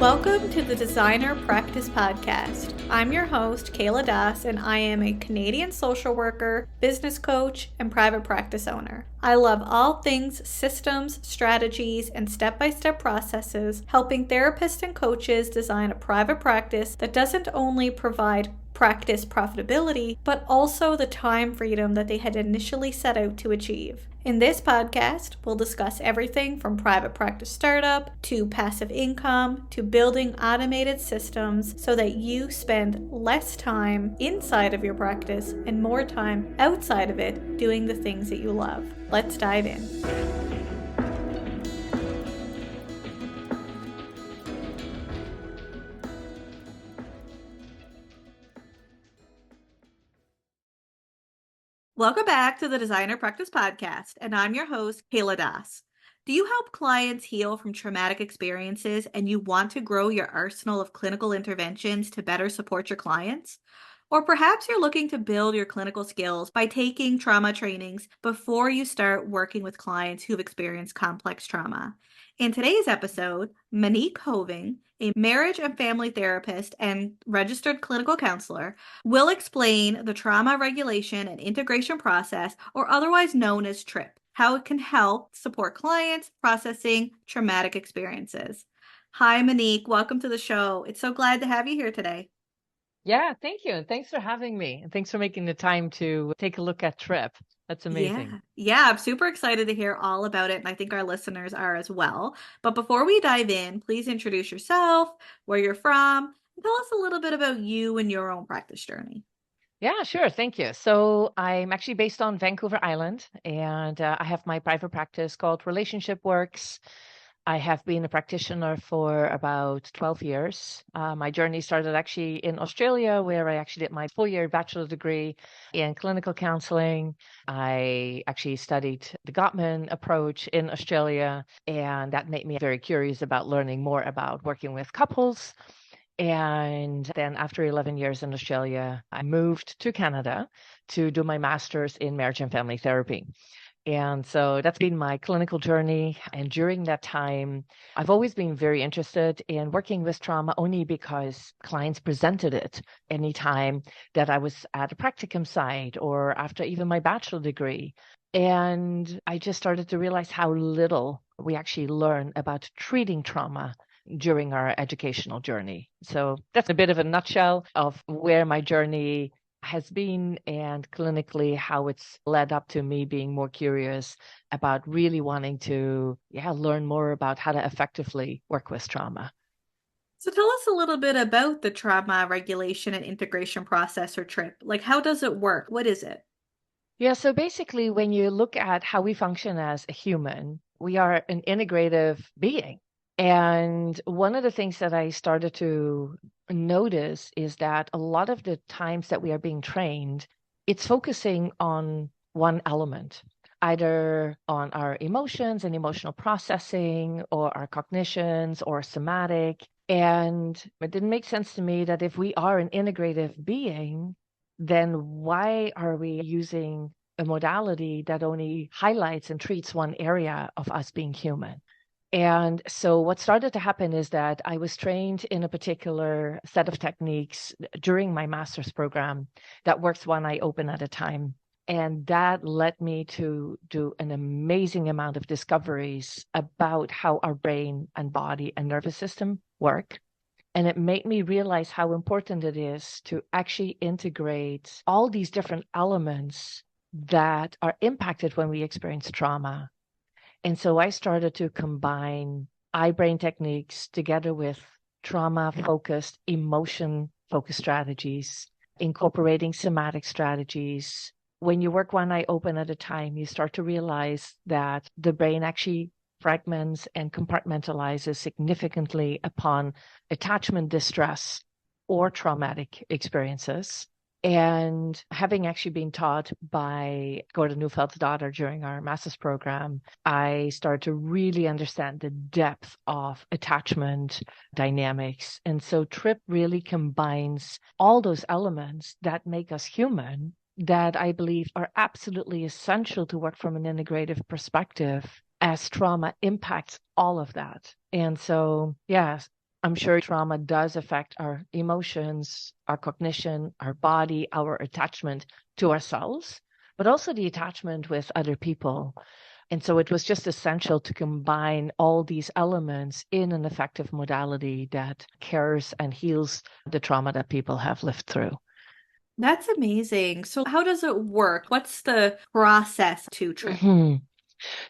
Welcome to the Designer Practice Podcast. I'm your host, Kayla Das, and I am a Canadian social worker, business coach, and private practice owner. I love all things systems, strategies, and step-by-step processes, helping therapists and coaches design a private practice that doesn't only provide practice profitability, but also the time freedom that they had initially set out to achieve. In this podcast, we'll discuss everything from private practice startup to passive income to building automated systems so that you spend less time inside of your practice and more time outside of it doing the things that you love. Let's dive in. Welcome back to the Designer Practice Podcast, and I'm your host, Kayla Das. Do you help clients heal from traumatic experiences and you want to grow your arsenal of clinical interventions to better support your clients? Or perhaps you're looking to build your clinical skills by taking trauma trainings before you start working with clients who've experienced complex trauma. In today's episode, Monique Hoving, a marriage and family therapist and registered clinical counselor, will explain the trauma regulation and integration process, or otherwise known as TRIP, how it can help support clients processing traumatic experiences. Hi, Monique. Welcome to the show. It's so glad to have you here today. Yeah, thank you. And thanks for having me. And thanks for making the time to take a look at TRIP. That's amazing. Yeah, I'm super excited to hear all about it, and I think our listeners are as well. But before we dive in, please introduce yourself, where you're from, and tell us a little bit about you and your own practice journey. Yeah, sure. Thank you. So I'm actually based on Vancouver Island, and I have my private practice called Relationship Works. I have been a practitioner for about 12 years. My journey started actually in Australia, where I actually did my full-year bachelor degree in clinical counseling. I actually studied the Gottman approach in Australia, and that made me very curious about learning more about working with couples. And then after 11 years in Australia, I moved to Canada to do my master's in marriage and family therapy. And so that's been my clinical journey. And during that time, I've always been very interested in working with trauma only because clients presented it anytime that I was at a practicum site or after even my bachelor degree. And I just started to realize how little we actually learn about treating trauma during our educational journey. So that's a bit of a nutshell of where my journey has been and clinically how it's led up to me being more curious about really wanting to learn more about how to effectively work with trauma. So tell us a little bit about the trauma regulation and integration process, or TRIP. Like, how does it work? What is it? Yeah, so basically, when you look at how we function as a human, we are an integrative being. And one of the things that I started to notice is that a lot of the times that we are being trained, it's focusing on one element, either on our emotions and emotional processing, or our cognitions, or somatic. And it didn't make sense to me that if we are an integrative being, then why are we using a modality that only highlights and treats one area of us being human? And so what started to happen is that I was trained in a particular set of techniques during my master's program that works one eye open at a time. And that led me to do an amazing amount of discoveries about how our brain and body and nervous system work. And it made me realize how important it is to actually integrate all these different elements that are impacted when we experience trauma. And so I started to combine eye brain techniques together with trauma focused, emotion focused strategies, incorporating somatic strategies. When you work one eye open at a time, you start to realize that the brain actually fragments and compartmentalizes significantly upon attachment distress or traumatic experiences. And having actually been taught by Gordon Neufeld's daughter during our master's program, I started to really understand the depth of attachment dynamics. And so TRIP really combines all those elements that make us human that I believe are absolutely essential to work from an integrative perspective as trauma impacts all of that. And so, yes, I'm sure trauma does affect our emotions, our cognition, our body, our attachment to ourselves, but also the attachment with other people. And so it was just essential to combine all these elements in an effective modality that cares and heals the trauma that people have lived through. That's amazing. So, how does it work? What's the process to trip? Mhm.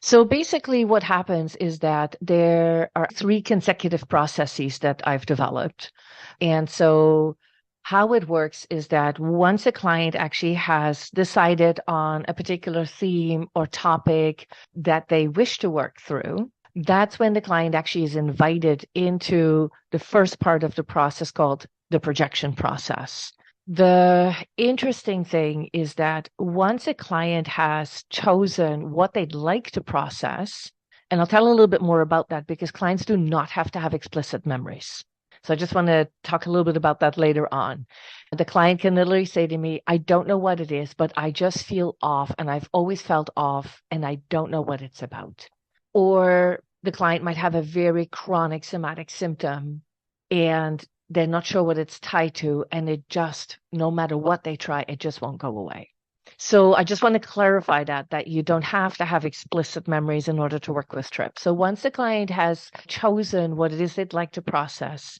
So basically, what happens is that there are three consecutive processes that I've developed. And so, how it works is that once a client actually has decided on a particular theme or topic that they wish to work through, that's when the client actually is invited into the first part of the process called the projection process. The interesting thing is that once a client has chosen what they'd like to process, and I'll tell a little bit more about that because clients do not have to have explicit memories. So I just want to talk a little bit about that later on. The client can literally say to me, I don't know what it is, but I just feel off and I've always felt off and I don't know what it's about. Or the client might have a very chronic somatic symptom and they're not sure what it's tied to, and it just, no matter what they try, it just won't go away. So I just want to clarify that you don't have to have explicit memories in order to work with TRIP. So once the client has chosen what it is they'd like to process,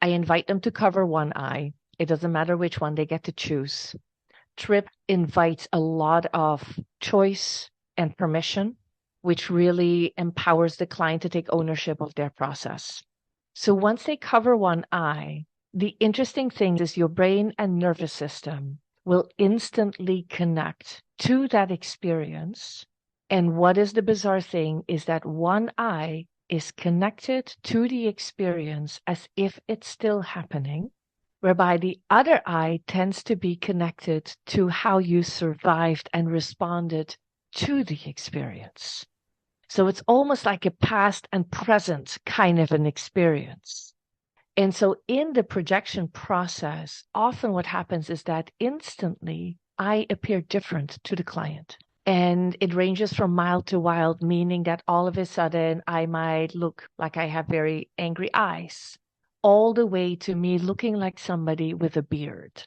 I invite them to cover one eye. It doesn't matter which one, they get to choose. TRIP invites a lot of choice and permission, which really empowers the client to take ownership of their process. So once they cover one eye, the interesting thing is your brain and nervous system will instantly connect to that experience. And what is the bizarre thing is that one eye is connected to the experience as if it's still happening, whereby the other eye tends to be connected to how you survived and responded to the experience. So it's almost like a past and present kind of an experience. And so in the projection process, often what happens is that instantly I appear different to the client. And it ranges from mild to wild, meaning that all of a sudden I might look like I have very angry eyes, all the way to me looking like somebody with a beard.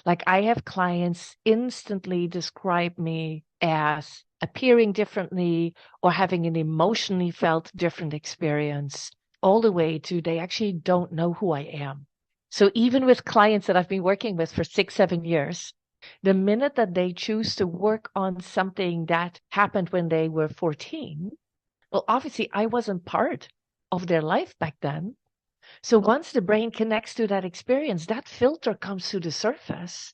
Like I have clients instantly describe me as appearing differently or having an emotionally felt different experience, all the way to they actually don't know who I am. So even with clients that I've been working with for 6, 7 years, the minute that they choose to work on something that happened when they were 14, well, obviously I wasn't part of their life back then. So once the brain connects to that experience, that filter comes to the surface.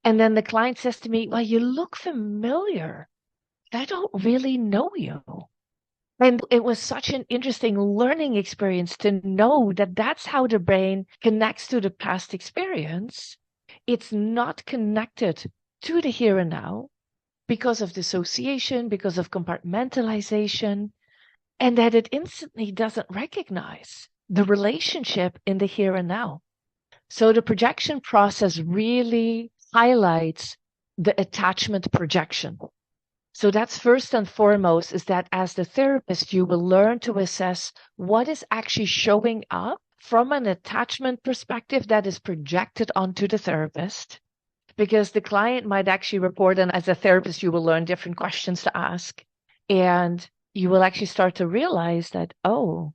And then the client says to me, well, you look familiar. I don't really know you. And it was such an interesting learning experience to know that that's how the brain connects to the past experience. It's not connected to the here and now because of dissociation, because of compartmentalization, and that it instantly doesn't recognize the relationship in the here and now. So the projection process really highlights the attachment projection. So that's first and foremost is that as the therapist, you will learn to assess what is actually showing up from an attachment perspective that is projected onto the therapist. Because the client might actually report, and as a therapist, you will learn different questions to ask. And you will actually start to realize that, oh,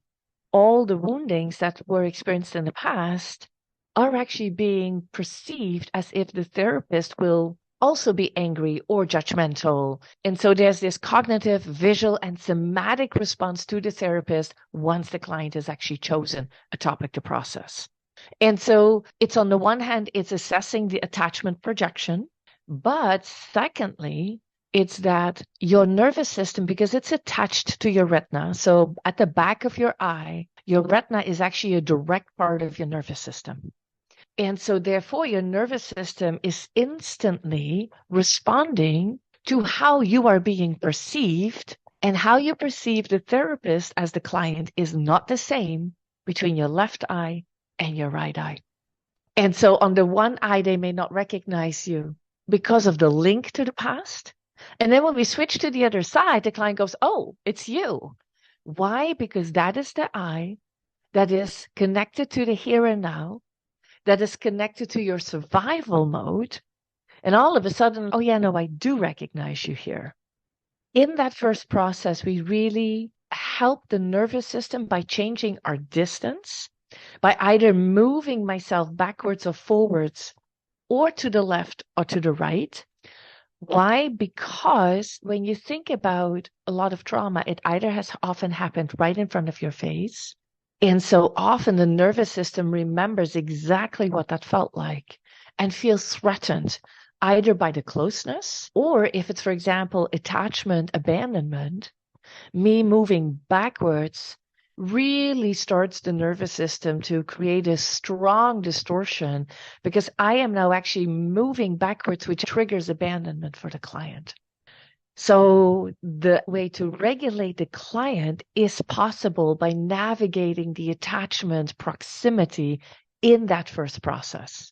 all the woundings that were experienced in the past are actually being perceived as if the therapist will also be angry or judgmental. And so there's this cognitive, visual, and somatic response to the therapist once the client has actually chosen a topic to process. And so it's on the one hand, it's assessing the attachment projection, but secondly, it's that your nervous system, because it's attached to your retina. So at the back of your eye, your retina is actually a direct part of your nervous system. And so therefore, your nervous system is instantly responding to how you are being perceived, and how you perceive the therapist as the client is not the same between your left eye and your right eye. And so on the one eye, they may not recognize you because of the link to the past. And then when we switch to the other side, the client goes, oh, it's you. Why? Because that is the eye that is connected to the here and now, that is connected to your survival mode. And all of a sudden, oh, yeah, no, I do recognize you here. In that first process, we really help the nervous system by changing our distance, by either moving myself backwards or forwards, or to the left or to the right. Why? Because when you think about a lot of trauma, it either has often happened right in front of your face. And so often the nervous system remembers exactly what that felt like and feels threatened either by the closeness, or if it's, for example, attachment, abandonment, me moving backwards really starts the nervous system to create a strong distortion because I am now actually moving backwards, which triggers abandonment for the client. So the way to regulate the client is possible by navigating the attachment proximity in that first process.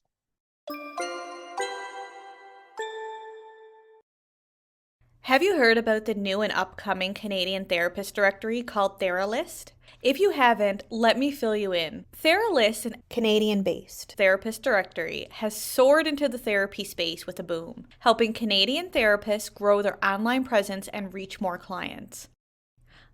Have you heard about the new and upcoming Canadian therapist directory called TheraList? If you haven't, let me fill you in. TheraList, a Canadian-based therapist directory, has soared into the therapy space with a boom, helping Canadian therapists grow their online presence and reach more clients.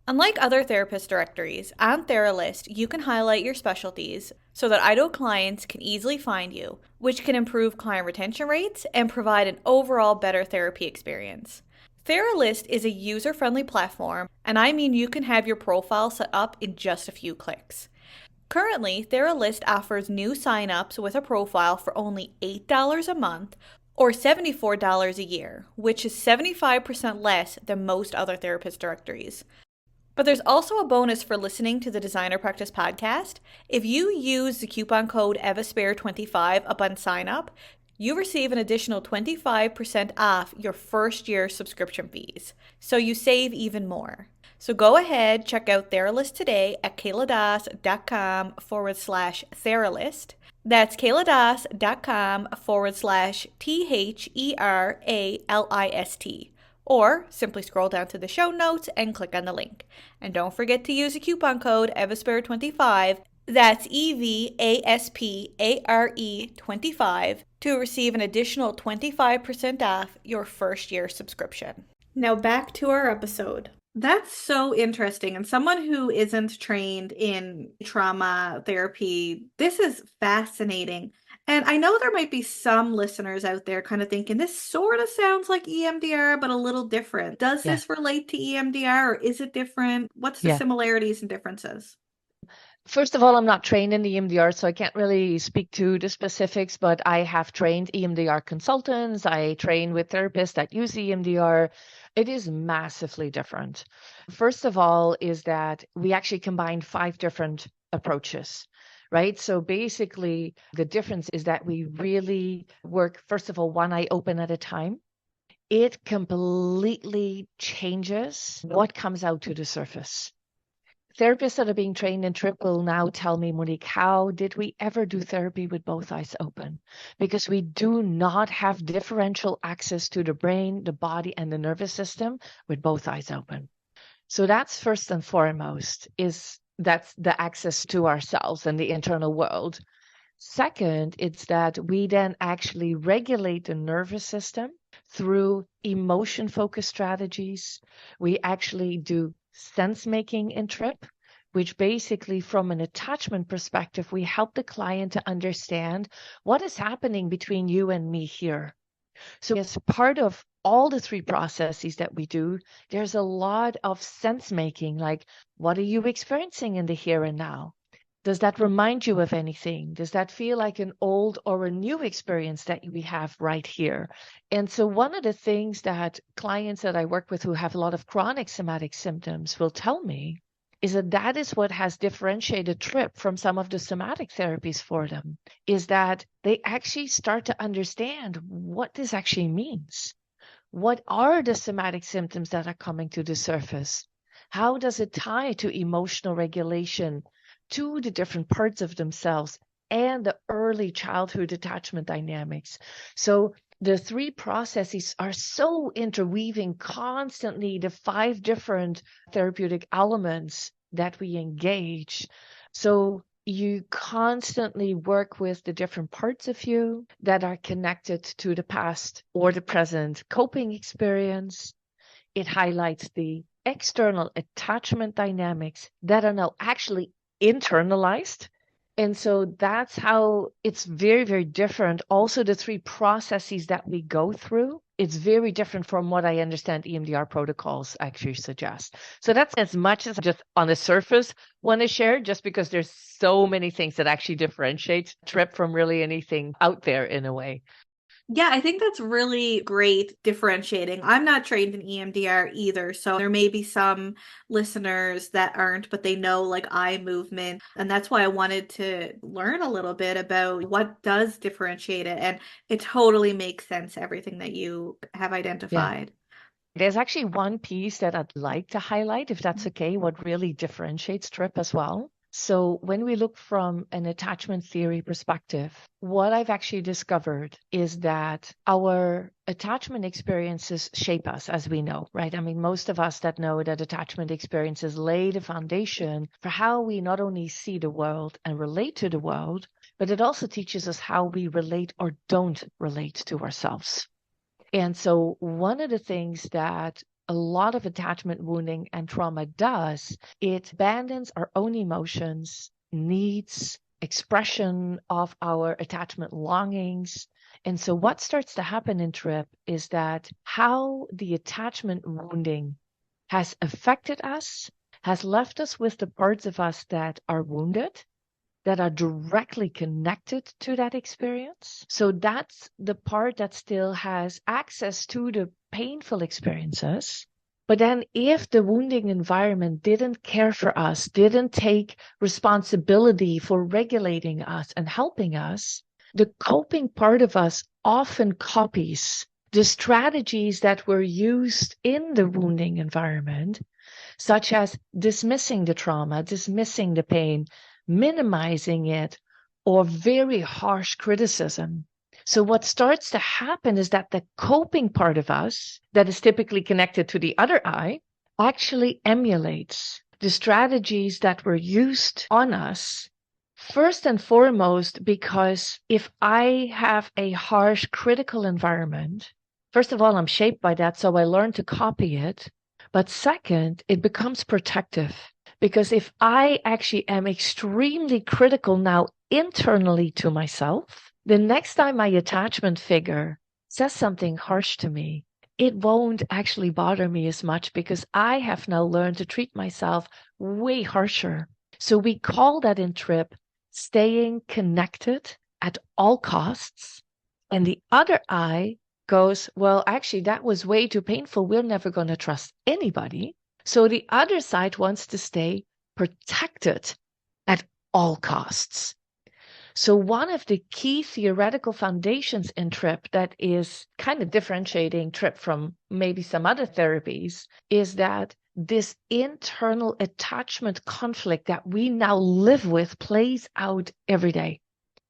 Unlike other therapist directories, on TheraList, you can highlight your specialties so that ideal clients can easily find you, which can improve client retention rates and provide an overall better therapy experience. TheraList is a user-friendly platform, and I mean you can have your profile set up in just a few clicks. Currently, TheraList offers new signups with a profile for only $8 a month or $74 a year, which is 75% less than most other therapist directories. But there's also a bonus for listening to the Designer Practice podcast. If you use the coupon code EVASPARE25 upon sign up, you receive an additional 25% off your first year subscription fees, so you save even more. So go ahead, check out TheraList today at kayladas.com/TheraList. That's kayladas.com/THERALIST. Or simply scroll down to the show notes and click on the link. And don't forget to use the coupon code EVASPARE25, that's EVASPARE25, to receive an additional 25% off your first year subscription. Now back to our episode. That's so interesting. And someone who isn't trained in trauma therapy, this is fascinating. And I know there might be some listeners out there kind of thinking this sort of sounds like EMDR, but a little different. Does Yeah. this relate to EMDR or is it different? What's the Yeah. similarities and differences? First of all, I'm not trained in the EMDR, so I can't really speak to the specifics, but I have trained EMDR consultants. I train with therapists that use EMDR. It is massively different. First of all, is that we actually combine 5 different approaches, right? So basically, the difference is that we really work, first of all, one eye open at a time. It completely changes what comes out to the surface. Therapists that are being trained in TRIP will now tell me, Monique, how did we ever do therapy with both eyes open? Because we do not have differential access to the brain, the body, and the nervous system with both eyes open. So that's first and foremost, that's the access to ourselves and the internal world. Second, it's that we then actually regulate the nervous system through emotion-focused strategies. We actually do sense making in TRIP, which basically from an attachment perspective, we help the client to understand what is happening between you and me here. So as part of all the 3 processes that we do, there's a lot of sense making, like what are you experiencing in the here and now? Does that remind you of anything? Does that feel like an old or a new experience that we have right here? And so one of the things that clients that I work with who have a lot of chronic somatic symptoms will tell me is that that is what has differentiated TRIP from some of the somatic therapies for them, is that they actually start to understand what this actually means. What are the somatic symptoms that are coming to the surface? How does it tie to emotional regulation, to the different parts of themselves and the early childhood attachment dynamics? So the 3 processes are so interweaving constantly, the 5 different therapeutic elements that we engage. So you constantly work with the different parts of you that are connected to the past or the present coping experience. It highlights the external attachment dynamics that are now actually internalized. And so that's how it's very, very different. Also, the three processes that we go through, it's very different from what I understand EMDR protocols actually suggest. So that's as much as just on the surface want to share, just because there's so many things that actually differentiate TRIP from really anything out there in a way. Yeah, I think that's really great differentiating. I'm not trained in EMDR either, so there may be some listeners that aren't, but they know like eye movement. And that's why I wanted to learn a little bit about what does differentiate it. And it totally makes sense, everything that you have Yeah. identified. There's actually one piece that I'd like to highlight, if that's okay, what really differentiates TRIP as well. So when we look from an attachment theory perspective, what I've actually discovered is that our attachment experiences shape us, as we know, right? I mean, most of us that know that attachment experiences lay the foundation for how we not only see the world and relate to the world, but it also teaches us how we relate or don't relate to ourselves. And so one of the things that a lot of attachment wounding and trauma does, it abandons our own emotions, needs, expression of our attachment longings. And so what starts to happen in TRIP is that how the attachment wounding has affected us, has left us with the parts of us that are wounded, that are directly connected to that experience. So that's the part that still has access to the painful experiences. But then if the wounding environment didn't care for us, didn't take responsibility for regulating us and helping us, the coping part of us often copies the strategies that were used in the wounding environment, such as dismissing the trauma, dismissing the pain, minimizing it, or very harsh criticism. So what starts to happen is that the coping part of us that is typically connected to the other eye actually emulates the strategies that were used on us. First and foremost, because if I have a harsh critical environment, first of all, I'm shaped by that, so I learn to copy it. But second, it becomes protective. Because if I actually am extremely critical now internally to myself, the next time my attachment figure says something harsh to me, it won't actually bother me as much because I have now learned to treat myself way harsher. So we call that in TRIP staying connected at all costs. And the other eye goes, well, actually, that was way too painful. We're never going to trust anybody. So the other side wants to stay protected at all costs. So one of the key theoretical foundations in TRIP that is kind of differentiating TRIP from maybe some other therapies is that this internal attachment conflict that we now live with plays out every day.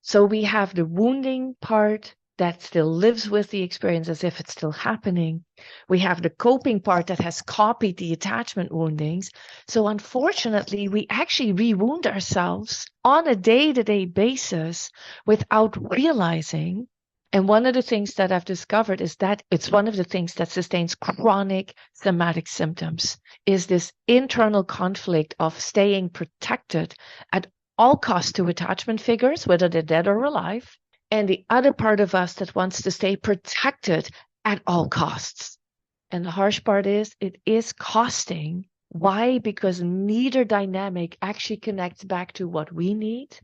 So we have the wounding part that still lives with the experience as if it's still happening. We have the coping part that has copied the attachment woundings. So unfortunately, we actually rewound ourselves on a day-to-day basis without realizing. And one of the things that I've discovered is that it's one of the things that sustains chronic somatic symptoms is this internal conflict of staying protected at all costs to attachment figures, whether they're dead or alive, and the other part of us that wants to stay protected at all costs. And the harsh part is it is costing. Why? Because neither dynamic actually connects back to what we need.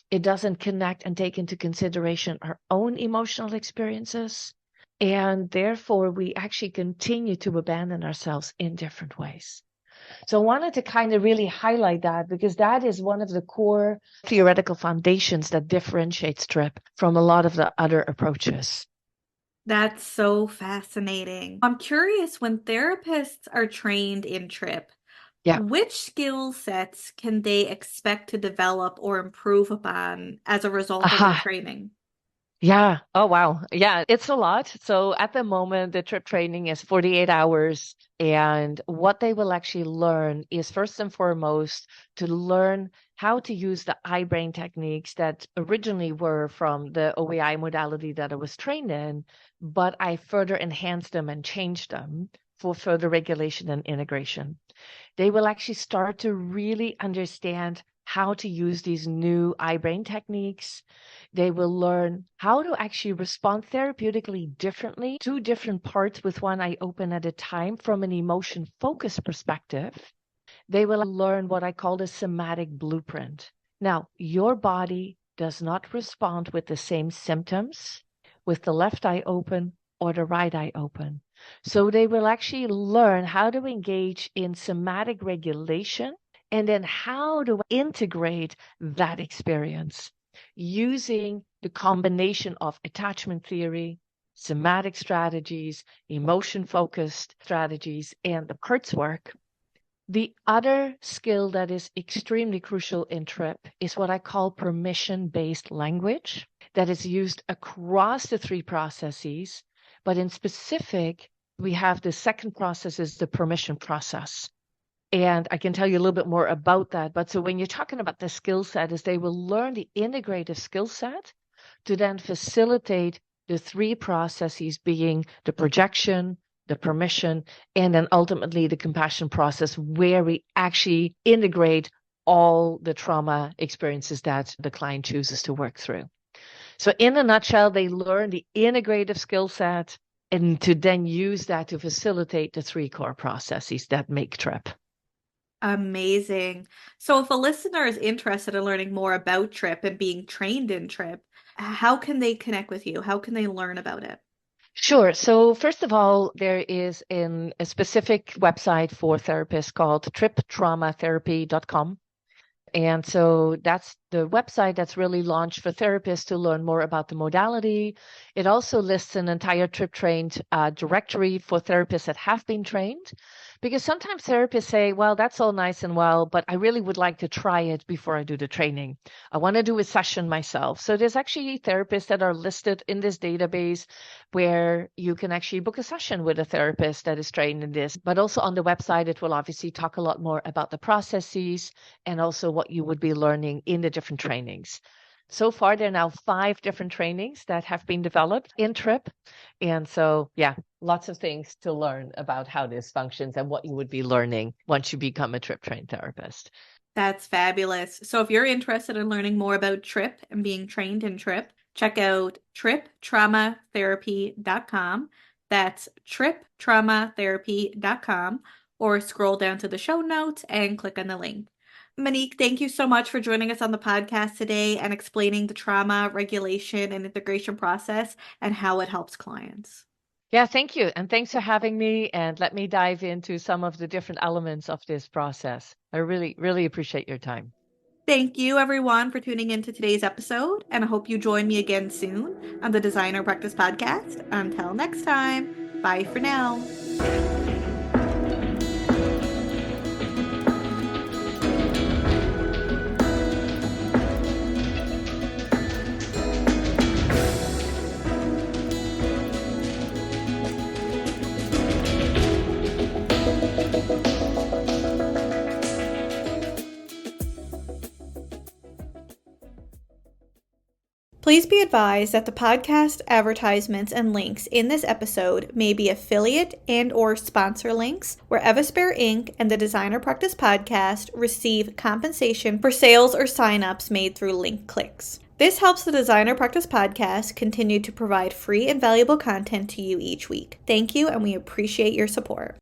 It doesn't connect and take into consideration our own emotional experiences. And therefore, we actually continue to abandon ourselves in different ways. So I wanted to kind of really highlight that because that is one of the core theoretical foundations that differentiates TRIP from a lot of the other approaches. That's so fascinating. I'm curious, when therapists are trained in TRIP, Yeah. which skill sets can they expect to develop or improve upon as a result of their Aha. training? Yeah. Oh, wow. Yeah, it's a lot. So at the moment, the TRIP training is 48 hours. And what they will actually learn is first and foremost to learn how to use the eye brain techniques that originally were from the OAI modality that I was trained in, but I further enhanced them and changed them for further regulation and integration. They will actually start to really understand how to use these new eye brain techniques. They will learn how to actually respond therapeutically differently to different parts with one eye open at a time from an emotion focus perspective. They will learn what I call the somatic blueprint. Now, your body does not respond with the same symptoms with the left eye open or the right eye open. So they will actually learn how to engage in somatic regulation and then how to integrate that experience using the combination of attachment theory, somatic strategies, emotion focused strategies, and the Kurtz work. The other skill that is extremely crucial in TRIP is what I call permission-based language that is used across the three processes, but in specific, we have the second process is the permission process. And I can tell you a little bit more about that. But so when you're talking about the skill set is they will learn the integrative skill set to then facilitate the three processes being the projection, the permission, and then ultimately the compassion process where we actually integrate all the trauma experiences that the client chooses to work through. So in a nutshell, they learn the integrative skill set and to then use that to facilitate the three core processes that make TRIP. Amazing. So if a listener is interested in learning more about TRIP and being trained in TRIP, how can they connect with you? How can they learn about it? Sure. So first of all, there is a specific website for therapists called triptraumatherapy.com. And so that's the website that's really launched for therapists to learn more about the modality. It also lists an entire TRIP trained directory for therapists that have been trained. Because sometimes therapists say, well, that's all nice and well, but I really would like to try it before I do the training. I want to do a session myself. So there's actually therapists that are listed in this database where you can actually book a session with a therapist that is trained in this. But also on the website, it will obviously talk a lot more about the processes and also what you would be learning in the different trainings. So far, there are now 5 different trainings that have been developed in TRIP. And so, yeah, lots of things to learn about how this functions and what you would be learning once you become a TRIP trained therapist. That's fabulous. So if you're interested in learning more about TRIP and being trained in TRIP, check out triptraumatherapy.com. That's triptraumatherapy.com, or scroll down to the show notes and click on the link. Monique, thank you so much for joining us on the podcast today and explaining the trauma regulation and integration process and how it helps clients. Yeah, thank you. And thanks for having me. And let me dive into some of the different elements of this process. I really, really appreciate your time. Thank you, everyone, for tuning into today's episode, and I hope you join me again soon on the Designer Practice Podcast. Until next time, bye for now. Please be advised that the podcast advertisements and links in this episode may be affiliate and/or sponsor links where Evaspare Inc. and the Designer Practice Podcast receive compensation for sales or signups made through link clicks. This helps the Designer Practice Podcast continue to provide free and valuable content to you each week. Thank you, and we appreciate your support.